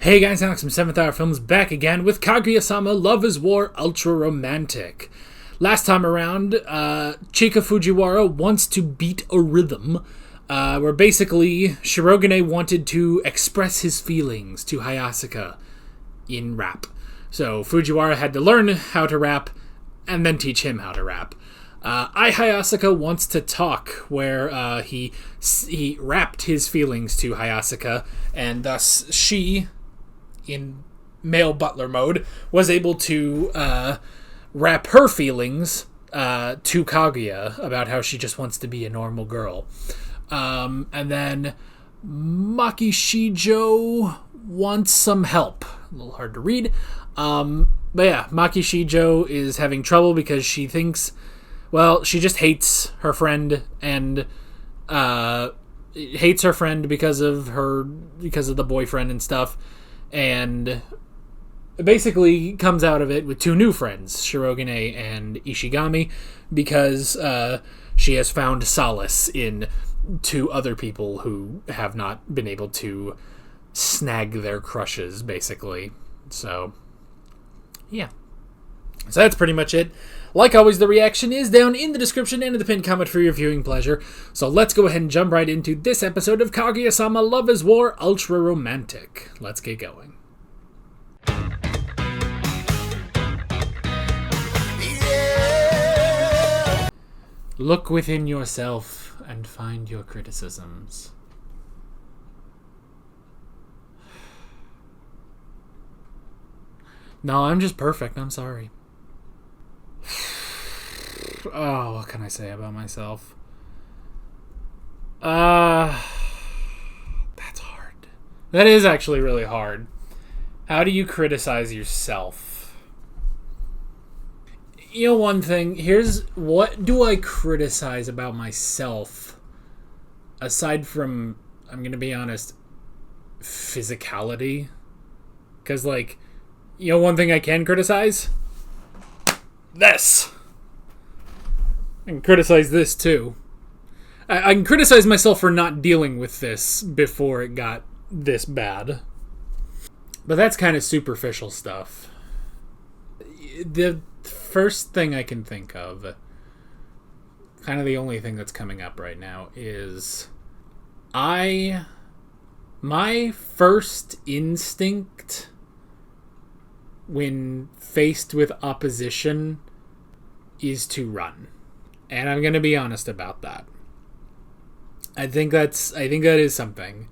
Hey guys, Alex from 7th Hour Films back again with Kaguya-Sama Love is War Ultra Romantic. Last time around, Chika Fujiwara wants to beat a rhythm, where basically Shirogane wanted to express his feelings to Hayasaka in rap. So Fujiwara had to learn how to rap and then teach him how to rap. Hayasaka wants to talk, where he rapped his feelings to Hayasaka, and thus she, in male butler mode, was able to rap her feelings to Kaguya about how she just wants to be a normal girl. And then Maki Shijo wants some help. A little hard to read. But yeah, Maki Shijo is having trouble because she thinks, well, she just hates her friend and hates her friend because of the boyfriend and stuff. And basically comes out of it with two new friends, Shirogane and Ishigami, because she has found solace in two other people who have not been able to snag their crushes, basically. So, yeah. So that's pretty much it. Like always, the reaction is down in the description and in the pinned comment for your viewing pleasure. So let's go ahead and jump right into this episode of Kaguya-Sama Love is War Ultra Romantic. Let's get going. Yeah. Look within yourself and find your criticisms. No, I'm just perfect. I'm sorry. Oh, what can I say about myself? That's hard. That is actually really hard. How do you criticize yourself? You know, one thing, here's what do I criticize about myself aside from, I'm gonna be honest, physicality? Because, like, you know, one thing I can criticize? This. I can criticize this too. I can criticize myself for not dealing with this before it got this bad. But that's kind of superficial stuff. The first thing I can think of, kind of the only thing that's coming up right now, is my first instinct when faced with opposition is to run. And I'm going to be honest about that. I think that is something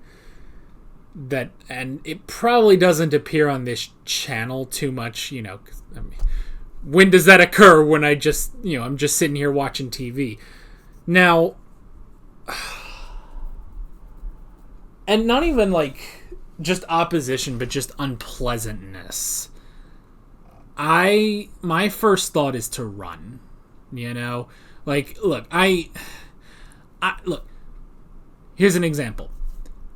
that, and it probably doesn't appear on this channel too much, you know, 'cause, I mean, when does that occur? When I'm just sitting here watching TV. Now, and not even like just opposition, but just unpleasantness. My first thought is to run, you know? Like, look, look, here's an example.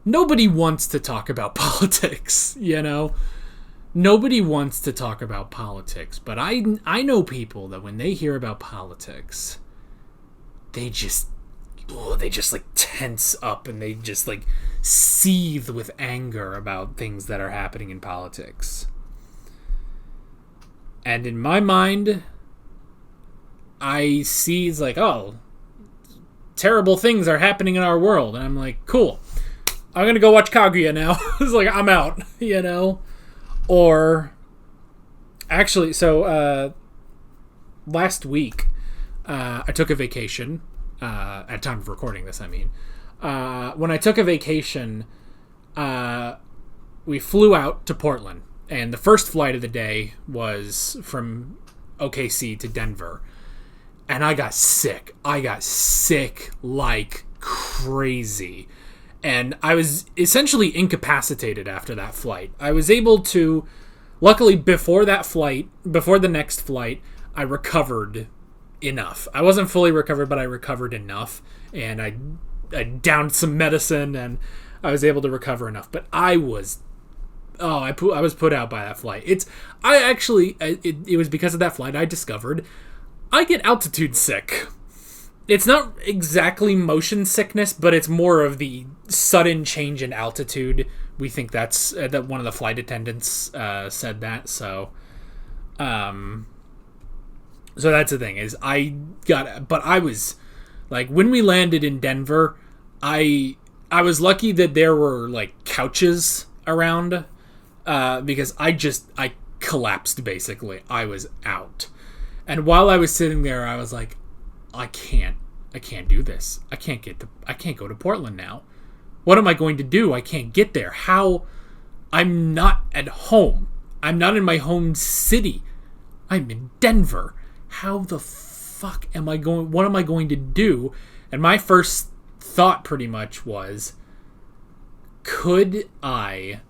Nobody wants to talk about politics, you know? Nobody wants to talk about politics, but I know people that when they hear about politics, they just like tense up and they just like seethe with anger about things that are happening in politics. And in my mind, I see it's like, oh, terrible things are happening in our world. And I'm like, cool. I'm going to go watch Kaguya now. It's like, I'm out, you know? Or, actually, so, last week, I took a vacation, at time of recording this, I mean. When I took a vacation, we flew out to Portland. And the first flight of the day was from OKC to Denver. And I got sick. I got sick like crazy. And I was essentially incapacitated after that flight. I was able to, luckily before the next flight, I recovered enough. I wasn't fully recovered, but I recovered enough. And I downed some medicine and I was able to recover enough. But I was put out by that flight. It was because of that flight I discovered I get altitude sick. It's not exactly motion sickness, but it's more of the sudden change in altitude we think that's that one of the flight attendants said that. So that's the thing is but I was like, when we landed in Denver, I was lucky that there were like couches around, because I collapsed basically. I was out. And while I was sitting there, I was like, I can't do this. I can't go to Portland now. What am I going to do? I can't get there. How? I'm not at home. I'm not in my home city. I'm in Denver. How the fuck am I going? What am I going to do? And my first thought pretty much was, could I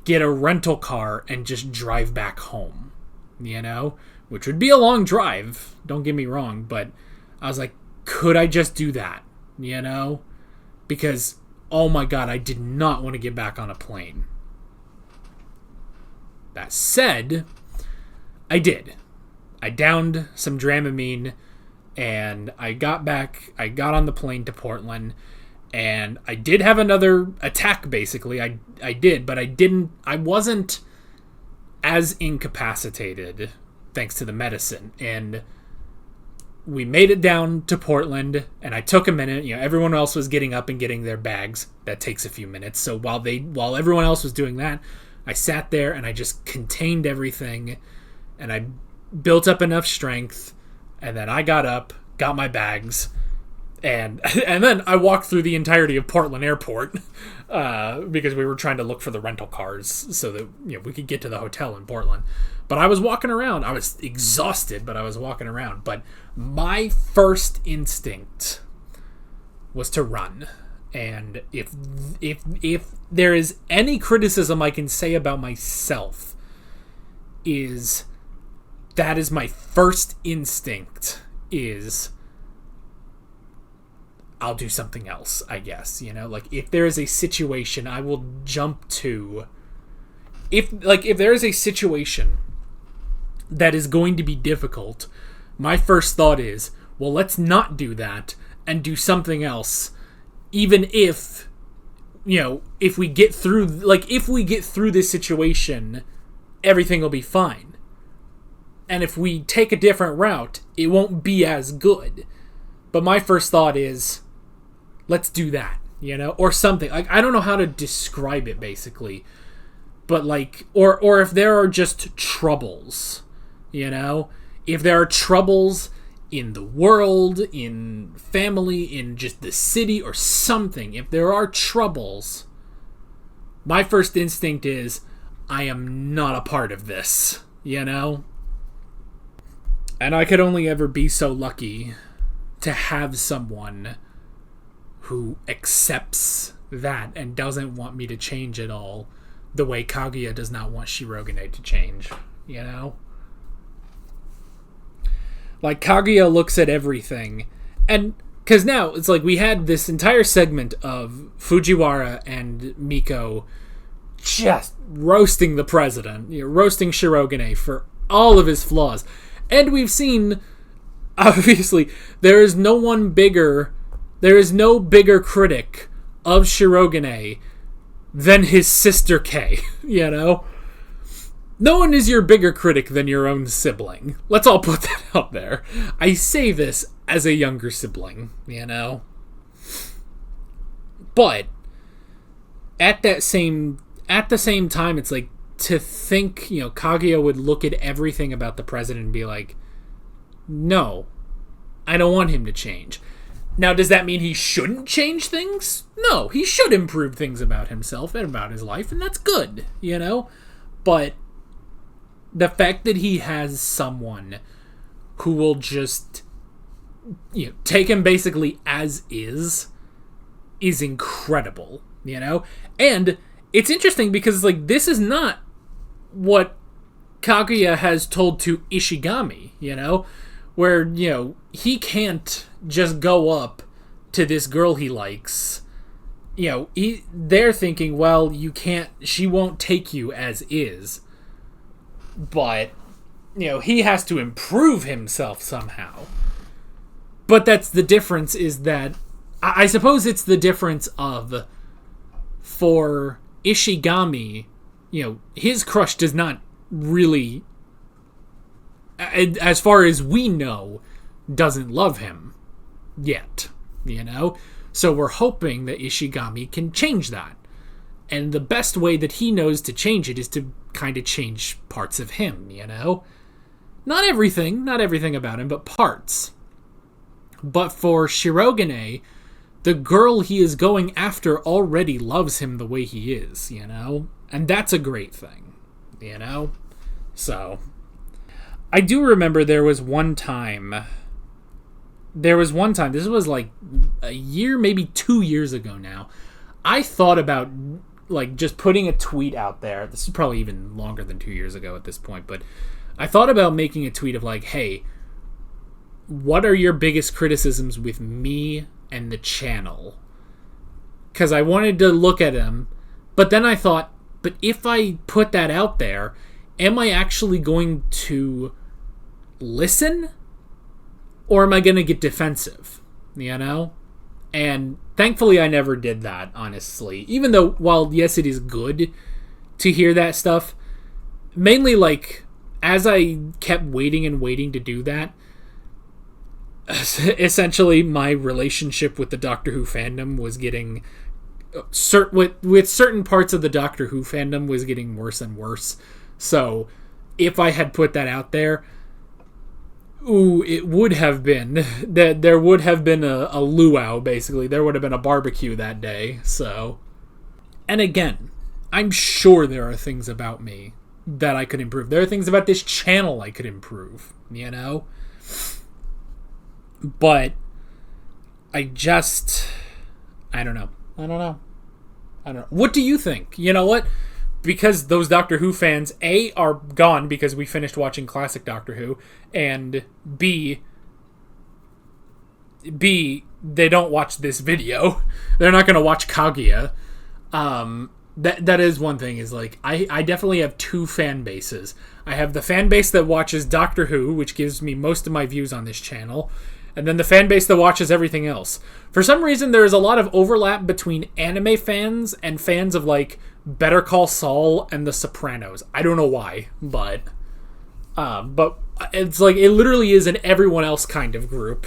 get a rental car and just drive back home? You know? Which would be a long drive, don't get me wrong, but I was like, could I just do that? You know? Because, oh my god, I did not want to get back on a plane. That said, I did. I downed some Dramamine, and I got on the plane to Portland, and I did have another attack, basically. I did, but I wasn't as incapacitated thanks to the medicine. And we made it down to Portland, and I took a minute. You know, everyone else was getting up and getting their bags. That takes a few minutes. So while everyone else was doing that, I sat there and I just contained everything, and I built up enough strength, and then I got up, got my bags, and then I walked through the entirety of Portland Airport because we were trying to look for the rental cars so that, you know, we could get to the hotel in Portland. But I was walking around. I was exhausted, but I was walking around. But my first instinct was to run. And if there is any criticism I can say about myself, is that is my first instinct is, I'll do something else, I guess. You know, like, if there is a situation, I will jump to. If there is a situation that is going to be difficult, my first thought is, well, let's not do that and do something else. Even if, you know, if we get through this situation, everything will be fine. And if we take a different route, it won't be as good. But my first thought is, let's do that, you know, or something. Like, I don't know how to describe it, basically, but like, or if there are just troubles, you know, if there are troubles in the world, in family, in just the city or something, if there are troubles, my first instinct is, I am not a part of this, you know? And I could only ever be so lucky to have someone who accepts that and doesn't want me to change at all, the way Kaguya does not want Shirogane to change, you know? Like, Kaguya looks at everything, and because now it's like we had this entire segment of Fujiwara and Miko just roasting the president, you know, roasting Shirogane for all of his flaws. And we've seen, obviously, there is no bigger critic of Shirogane than his sister Kei, you know? No one is your bigger critic than your own sibling. Let's all put that out there. I say this as a younger sibling, you know? But at the same time, it's like, to think, you know, Kaguya would look at everything about the president and be like, no, I don't want him to change. Now, does that mean he shouldn't change things? No, he should improve things about himself and about his life, and that's good, you know? But the fact that he has someone who will just, you know, take him basically as is incredible, you know? And it's interesting because, like, this is not what Kaguya has told to Ishigami, you know? Where, you know, he can't just go up to this girl he likes. You know, they're thinking, well, you can't, she won't take you as is. But, you know, he has to improve himself somehow. But that's the difference, is that, I suppose it's the difference of for Ishigami, his crush does not really, as far as we know, doesn't love him yet, So we're hoping that Ishigami can change that. And the best way that he knows to change it is to kind of change parts of him, Not everything about him, but parts. But for Shirogane, the girl he is going after already loves him the way he is, And that's a great thing, So, I do remember there was one time, this was like a year, maybe 2 years ago now, I thought about, just putting a tweet out there. This is probably even longer than 2 years ago at this point, but I thought about making a tweet of hey, what are your biggest criticisms with me and the channel? Because I wanted to look at them, but then I thought, but if I put that out there, am I actually going to listen? Or am I going to get defensive? And thankfully I never did that, honestly. Even though, while yes, it is good to hear that stuff, mainly as I kept waiting and waiting to do that, essentially my relationship with the Doctor Who fandom was getting with certain parts of the Doctor Who fandom was getting worse and worse. So if I had put that out there, it would have been that there would have been a luau, basically. There would have been a barbecue that day. So, and again, I'm sure there are things about me that I could improve. There are things about this channel I could improve, But I don't know. What do you think? You know what? Because those Doctor Who fans, A, are gone because we finished watching classic Doctor Who, and B, they don't watch this video. They're not going to watch Kaguya. That is one thing, is I definitely have two fan bases. I have the fan base that watches Doctor Who, which gives me most of my views on this channel, and then the fan base that watches everything else. For some reason, there is a lot of overlap between anime fans and fans of Better Call Saul and The Sopranos. I don't know why, but it's it literally is an everyone else kind of group,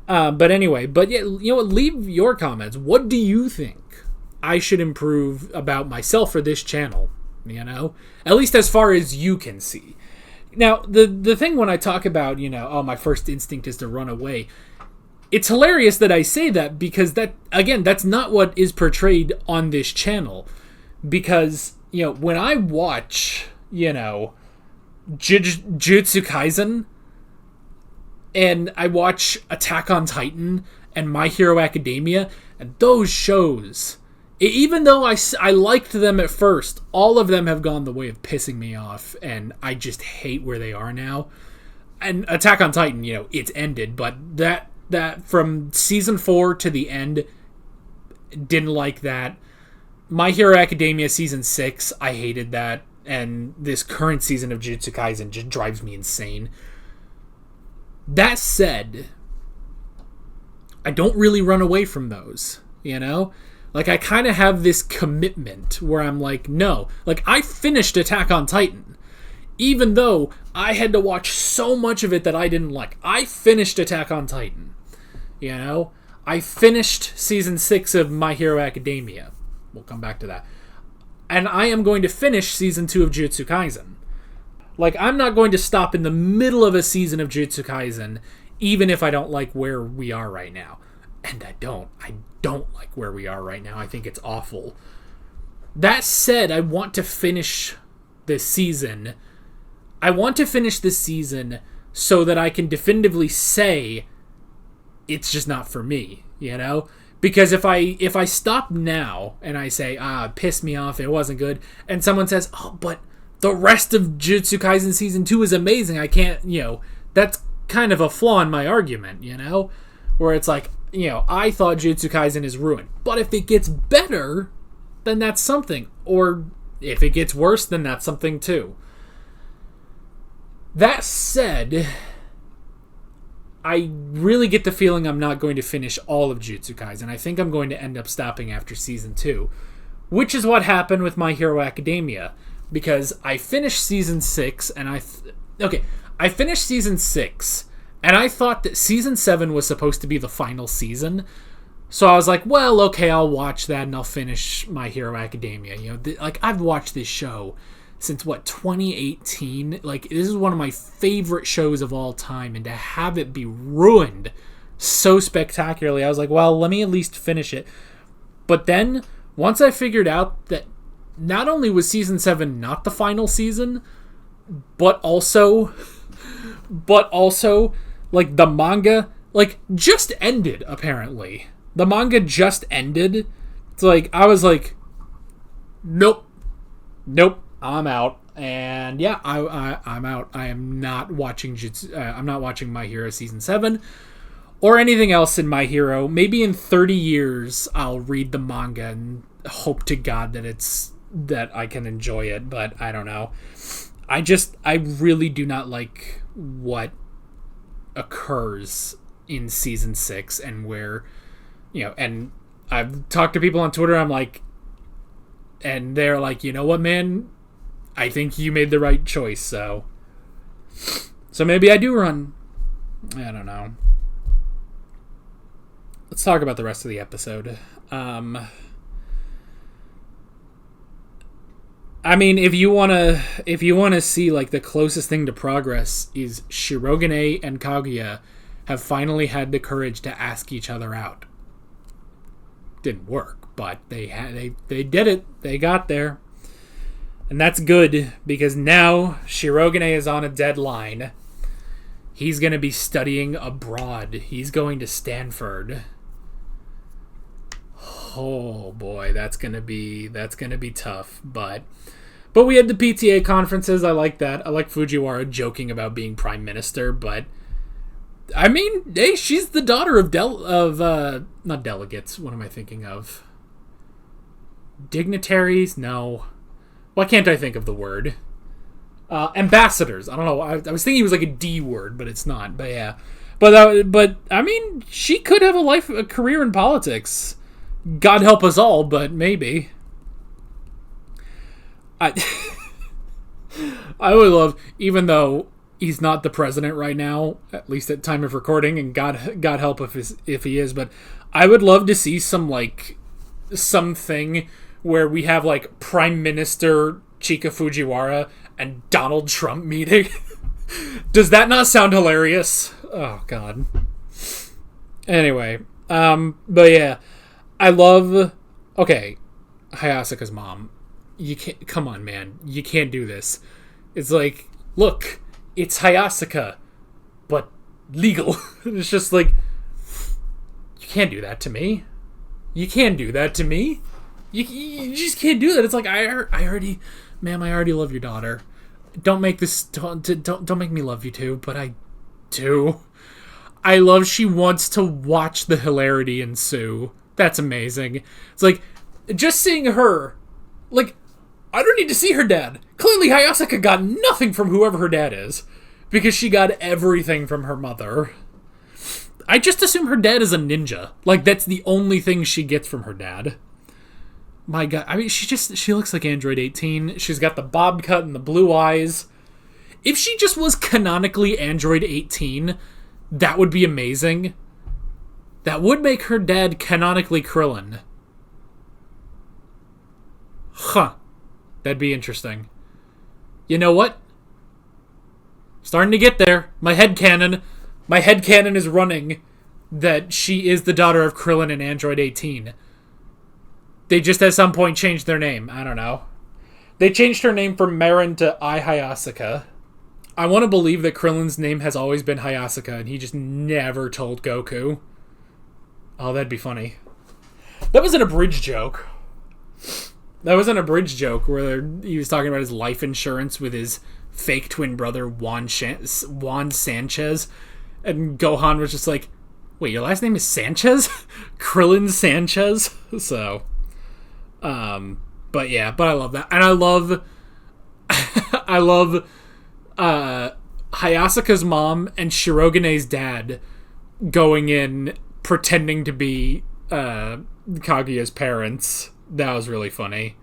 But anyway, leave your comments. What do you think I should improve about myself or this channel? At least as far as you can see. Now, the thing when I talk about, my first instinct is to run away, it's hilarious that I say that, because that's not what is portrayed on this channel. Because, when I watch, Jujutsu Kaisen, and I watch Attack on Titan and My Hero Academia, and those shows, even though I liked them at first, all of them have gone the way of pissing me off, and I just hate where they are now. And Attack on Titan, it's ended, but that from season 4 to the end, didn't like that. My Hero Academia season 6, I hated that, and this current season of Jujutsu Kaisen just drives me insane. That said, I don't really run away from those, I kind of have this commitment where I'm no. I finished Attack on Titan. Even though I had to watch so much of it that I didn't like. I finished Attack on Titan. I finished season 6 of My Hero Academia. We'll come back to that. And I am going to finish season 2 of Jujutsu Kaisen. I'm not going to stop in the middle of a season of Jujutsu Kaisen, even if I don't like where we are right now. And I don't like where we are right now. I think it's awful. That said, I want to finish this season. I want to finish this season so that I can definitively say it's just not for me, Because if I stop now and I say, it pissed me off, it wasn't good, and someone says, oh, but the rest of Jujutsu Kaisen season 2 is amazing, I can't, that's kind of a flaw in my argument, Where it's I thought Jujutsu Kaisen is ruined. But if it gets better, then that's something. Or if it gets worse, then that's something too. That said, I really get the feeling I'm not going to finish all of Jujutsu Kaisen. I think I'm going to end up stopping after season 2, which is what happened with My Hero Academia, because I finished season 6 and I finished season 6 and I thought that season 7 was supposed to be the final season. So I was like, well, okay, I'll watch that and I'll finish My Hero Academia. You know, I've watched this show since 2018. Like, this is one of my favorite shows of all time, and to have it be ruined so spectacularly, I was like, well, let me at least finish it. But then once I figured out that not only was season 7 not the final season, but also like the manga just ended, apparently. The manga just ended. It's like, I was like, nope, I'm out. And yeah, I'm out. I am not watching I'm not watching My Hero season 7 or anything else in My Hero. Maybe in 30 years I'll read the manga and hope to God that I can enjoy it, but I don't know. I really do not like what occurs in season 6, and where, you know, and I've talked to people on Twitter, and they're like, you know what, man, I think you made the right choice, so maybe I do run. I don't know. Let's talk about the rest of the episode. I mean, if you wanna see, like, the closest thing to progress is Shirogane and Kaguya have finally had the courage to ask each other out. Didn't work, but they did it. They got there. And that's good, because now Shirogane is on a deadline. He's going to be studying abroad. He's going to Stanford. Oh boy, that's going to be tough, but we had the PTA conferences. I like that. I like Fujiwara joking about being prime minister, but I mean, hey, she's the daughter of not delegates. What am I thinking of? Dignitaries? No. Why can't I think of the word? Ambassadors. I don't know. I was thinking it was like a D word, but it's not. But yeah. But I mean, she could have a career in politics. God help us all, but maybe. I would love, even though he's not the president right now, at least at time of recording, and God help if he is, but I would love to see something where we have, like, Prime Minister Chika Fujiwara and Donald Trump meeting. Does that not sound hilarious? Oh God. Anyway, but yeah, I love. Okay, Hayasaka's mom. You can't. Come on, man. You can't do this. It's like, look, it's Hayasaka, but legal. It's just like, you can't do that to me. You can't do that to me. You just can't do that. It's like, I already, ma'am, I already love your daughter. Don't make me love you too, but I do. I love she wants to watch the hilarity ensue. That's amazing. It's like, just seeing her, like, I don't need to see her dad. Clearly Hayasaka got nothing from whoever her dad is, because she got everything from her mother. I just assume her dad is a ninja. Like, that's the only thing she gets from her dad. My God, I mean, she looks like Android 18. She's got the bob cut and the blue eyes. If she just was canonically Android 18, that would be amazing. That would make her dad canonically Krillin. Huh. That'd be interesting. You know what? Starting to get there. My headcanon is running that she is the daughter of Krillin and Android 18. They just at some point changed their name. I don't know. They changed her name from Marin to Hayasaka. I want to believe that Krillin's name has always been Hayasaka and he just never told Goku. Oh, that'd be funny. That was an abridged joke. Where he was talking about his life insurance with his fake twin brother, Juan Sanchez. And Gohan was just like, wait, your last name is Sanchez? Krillin Sanchez? So, but yeah, but I love that. And I love Hayasaka's mom and Shirogane's dad going in, pretending to be Kaguya's parents. That was really funny.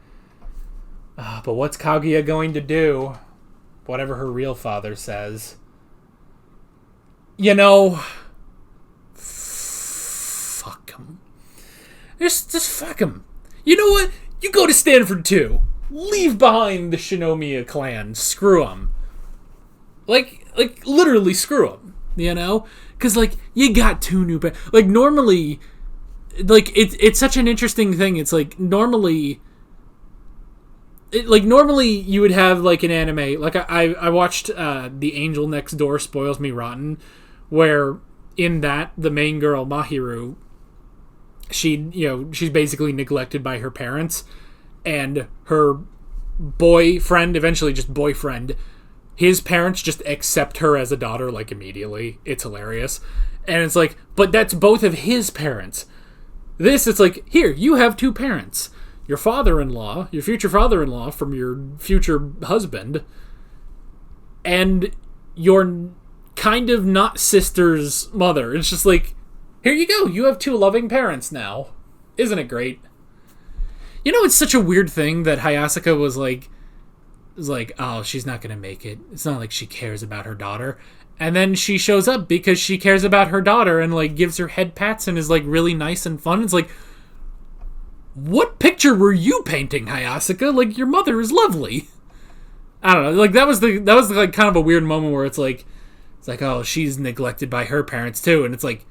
But what's Kaguya going to do? Whatever her real father says. You know, fuck him. Just fuck him. You know what? You go to Stanford too. Leave behind the Shinomiya clan. Screw them. Like literally screw them. You know? Because, like, you got two new... Like, normally... Like, it's such an interesting thing. It's, like, normally... normally you would have, like, an anime... Like, I watched The Angel Next Door Spoils Me Rotten, where in that, the main girl, Mahiru, she's basically neglected by her parents, and her boyfriend, eventually just boyfriend... His parents just accept her as a daughter, like, immediately. It's hilarious. And it's like, but that's both of his parents. This, it's like, here, you have two parents. Your father-in-law, your future father-in-law from your future husband, and your kind of not sister's mother. It's just like, here you go. You have two loving parents now. Isn't it great? You know, it's such a weird thing that Hayasaka was like, oh, she's not going to make it. It's not like she cares about her daughter. And then she shows up because she cares about her daughter and, like, gives her head pats and is, like, really nice and fun. It's like, what picture were you painting, Hayasaka? Like, your mother is lovely. I don't know. Like, that was like, kind of a weird moment where it's like, oh, she's neglected by her parents, too. And it's like,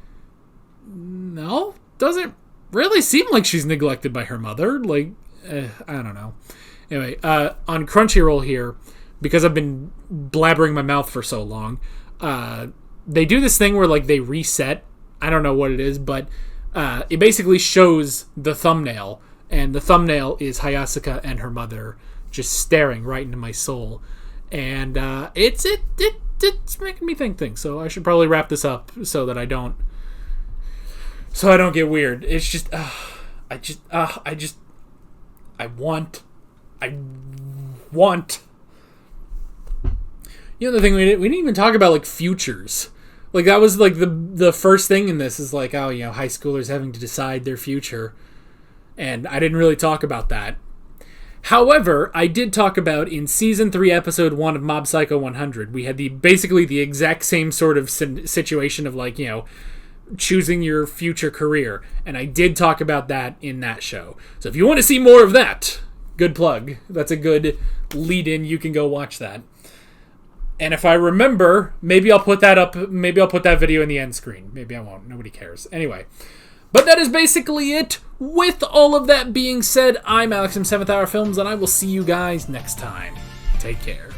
no, doesn't really seem like she's neglected by her mother. Like, I don't know. Anyway, on Crunchyroll here, because I've been blabbering my mouth for so long, they do this thing where, like, they reset. I don't know what it is, but it basically shows the thumbnail, and the thumbnail is Hayasaka and her mother just staring right into my soul, and it's making me think things. So I should probably wrap this up so that I don't get weird. It's just I want. You know, the thing, we didn't even talk about, like, futures. Like, that was, like, the first thing in this is, like, oh, you know, high schoolers having to decide their future. And I didn't really talk about that. However, I did talk about, in Season 3, Episode 1 of Mob Psycho 100, we had basically the exact same sort of situation of, like, you know, choosing your future career. And I did talk about that in that show. So if you want to see more of that... Good plug. That's a good lead-in. You can go watch that. And if I remember, maybe I'll put that up. Maybe I'll put that video in the end screen. Maybe I won't. Nobody cares. Anyway. But that is basically it. With all of that being said, I'm Alex from 7th Hour Films, and I will see you guys next time. Take care.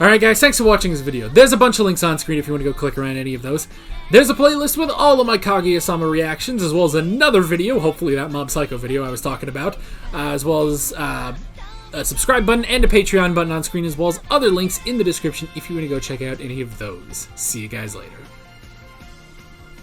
Alright guys, thanks for watching this video. There's a bunch of links on screen if you want to go click around any of those. There's a playlist with all of my Kaguya-Sama reactions, as well as another video, hopefully that Mob Psycho video I was talking about, as well as a subscribe button and a Patreon button on screen, as well as other links in the description if you want to go check out any of those. See you guys later.